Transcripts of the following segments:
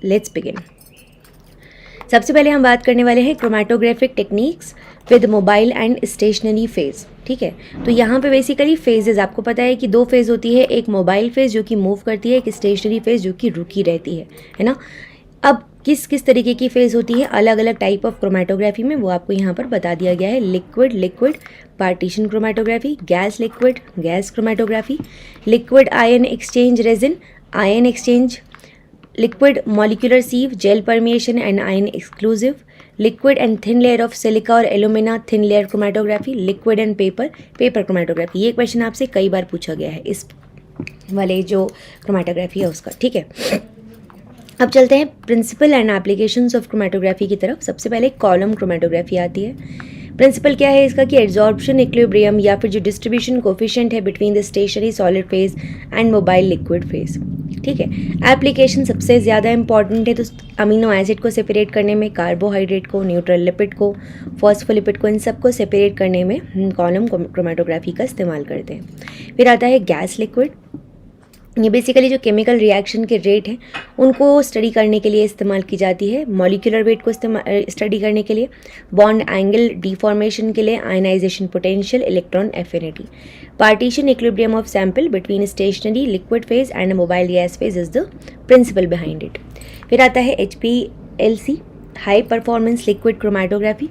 Let's begin. सबसे पहले हम बात करने वाले हैं chromatographic techniques with mobile and stationary phase. ठीक है, तो यहाँ पे बेसिकली फेजेस आपको पता है कि दो फेज होती है, एक मोबाइल फेज जो कि मूव करती है, एक स्टेशनरी फेज जो कि रुकी रहती है ना। अब किस किस तरीके की फेज होती है अलग अलग टाइप ऑफ क्रोमेटोग्राफी में, वो आपको यहाँ पर बता दिया गया है। Liquid liquid partition chromatography, gas liquid gas chromatography, liquid ion exchange resin ion exchange, liquid molecular sieve gel permeation and ion exclusive, liquid and thin layer of silica और alumina thin layer chromatography, liquid and paper chromatography। ये question आपसे कई बार पूछा गया है इस वाले जो क्रोमेटोग्राफी है उसका। ठीक है, अब चलते हैं principle and applications of chromatography की तरफ। सबसे पहले कॉलम क्रोमेटोग्राफी आती है। प्रिंसिपल क्या है इसका कि एब्जॉर्प्शन इक्विलिब्रियम या फिर जो डिस्ट्रीब्यूशन कोफिशिएंट है between the stationary solid phase and mobile liquid phase. ठीक है, एप्लीकेशन सबसे ज़्यादा इंपॉर्टेंट है तो अमीनो एसिड को सेपरेट करने में, कार्बोहाइड्रेट को, न्यूट्रल लिपिड को, फॉस्फोलिपिड को, इन सबको सेपरेट करने में कॉलम क्रोमेटोग्राफी का इस्तेमाल करते हैं। फिर आता है गैस लिक्विड। ये बेसिकली जो केमिकल रिएक्शन के रेट हैं उनको स्टडी करने के लिए इस्तेमाल की जाती है। मॉलिक्यूलर वेट को स्टडी करने के लिए, बॉन्ड एंगल डिफॉर्मेशन के लिए, ionization potential, electron affinity. Partition equilibrium of sample between stationary liquid phase and mobile gas phase is the principle behind it. फिर आता है HPLC high performance liquid chromatography.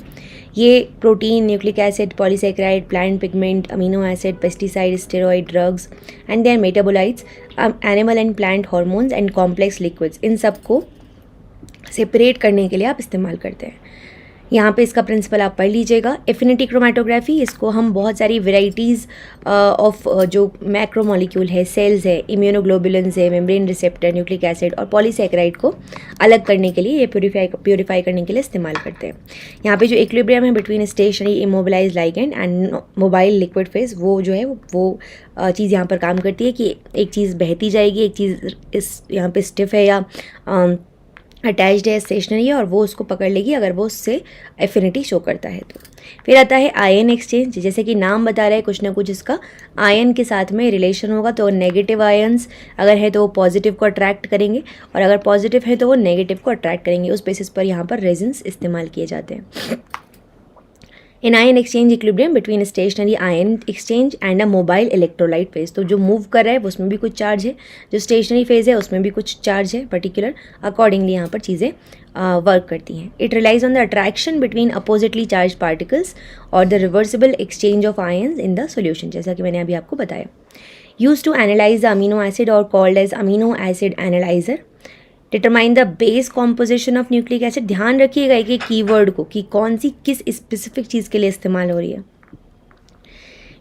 ये protein, nucleic acid, polysaccharide, plant pigment, amino acid, pesticide, steroid, drugs and their metabolites, animal and plant hormones and complex liquids, इन सब को separate करने के लिए आप इस्तेमाल करते हैं। यहाँ पे इसका प्रिंसिपल आप पढ़ लीजिएगा। एफिनिटी क्रोमेटोग्राफी, इसको हम बहुत सारी वेराइटीज़ ऑफ जो मैक्रो मॉलिक्यूल है, सेल्स है, इम्यूनोग्लोबुलिन्स है, मेम्ब्रेन रिसेप्टर, न्यूक्लिक एसिड और पॉलीसेकेराइड को अलग करने के लिए, ये प्योरीफाई करने के लिए इस्तेमाल करते हैं। यहाँ पे जो इक्विलिब्रियम है between stationary immobilize ligand and mobile liquid phase, वो जो है वो चीज़ यहाँ पर काम करती है कि एक चीज़ बहती जाएगी, एक चीज़ इस यहाँ पे स्टिफ है या अटैच्ड है, स्टेशनरी है, और वो उसको पकड़ लेगी अगर वो उससे एफिनिटी शो करता है तो। फिर आता है आयन एक्सचेंज। जैसे कि नाम बता रहा है कुछ ना कुछ इसका आयन के साथ में रिलेशन होगा, तो नेगेटिव आयन्स अगर है तो वो पॉजिटिव को अट्रैक्ट करेंगे और अगर पॉजिटिव है तो वो नेगेटिव को अट्रैक्ट करेंगे। उस बेसिस पर यहाँ पर रेजिन्स इस्तेमाल किए जाते हैं। In ion exchange equilibrium between stationary ion exchange and a mobile electrolyte phase, तो जो मूव कर रहा है उसमें भी कुछ चार्ज है, जो स्टेशनरी फेज है उसमें भी कुछ चार्ज है पर्टिकुलर, अकॉर्डिंगली यहाँ पर चीज़ें वर्क करती हैं। It relies on the attraction between oppositely charge particles और the reversible exchange of ions in the solution, जैसा कि मैंने अभी आपको बताया। Use to analyse the amino acid और called as amino acid analyser. Determine the base composition of nucleic acid. ध्यान रखिएगा एक कीवर्ड को कि कौन सी किस स्पेसिफिक चीज़ के लिए इस्तेमाल हो रही है।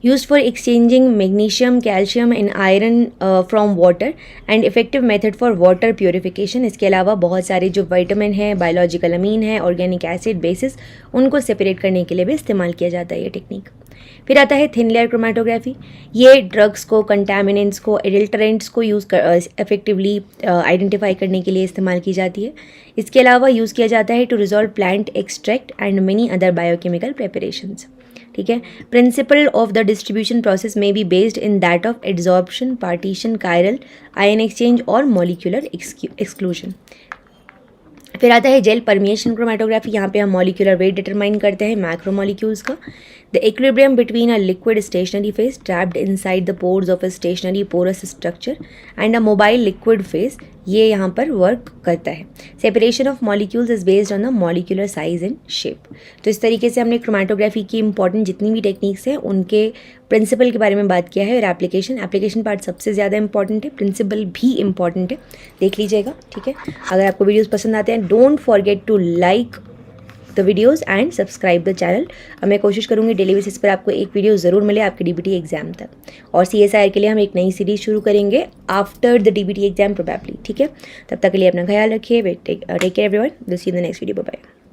Use for exchanging magnesium, calcium and iron from water and effective method for water purification. इसके अलावा बहुत सारे जो विटामिन है, बायोलॉजिकल अमीन है, ऑर्गेनिक एसिड, बेसिस, उनको सेपरेट करने के लिए भी इस्तेमाल किया जाता है ये टेक्निक। फिर आता है थिन लेयर क्रोमेटोग्राफी। ये ड्रग्स को, कंटामिनेंट्स को, एडल्टरेंट्स को इफेक्टिवली आइडेंटिफाई करने के लिए इस्तेमाल की जाती है। इसके अलावा यूज़ किया जाता है to resolve plant extract and many other biochemical preparations. ठीक है, principle of the distribution process में be based in that of adsorption, partition, chiral, ion exchange और मॉलिक्यूलर एक्सक्लूजन। फिर आता है जेल परमिएशन क्रोमेटोग्राफी। यहाँ पे हम मॉलिक्यूलर वेट डिटरमाइन करते हैं मैक्रो मॉलिक्यूल्स का। The equilibrium between a liquid stationary phase trapped inside the pores of a stationary porous structure and a mobile liquid phase, ये यहाँ पर वर्क करता है। Separation of molecules is based on the molecular size and shape. तो इस तरीके से हमने क्रोमेटोग्राफी की इंपॉर्टेंट जितनी भी टेक्निक्स हैं उनके प्रिंसिपल के बारे में बात किया है। और एप्लीकेशन पार्ट सबसे ज़्यादा इंपॉर्टेंट है, प्रिंसिपल भी इंपॉर्टेंट है, देख लीजिएगा। ठीक है, अगर आपको वीडियोज़ पसंद आते हैं don't forget to like the videos and subscribe the channel. अब मैं कोशिश करूँगी डेली बेसिस पर आपको एक वीडियो ज़रूर मिले आपके DBT एग्जाम तक। और CSIR के लिए हम एक नई सीरीज़ शुरू करेंगे after the DBT exam probably. ठीक है, तब तक के लिए अपना ख्याल रखिए। Take care everyone, will see you in the next video. Bye bye.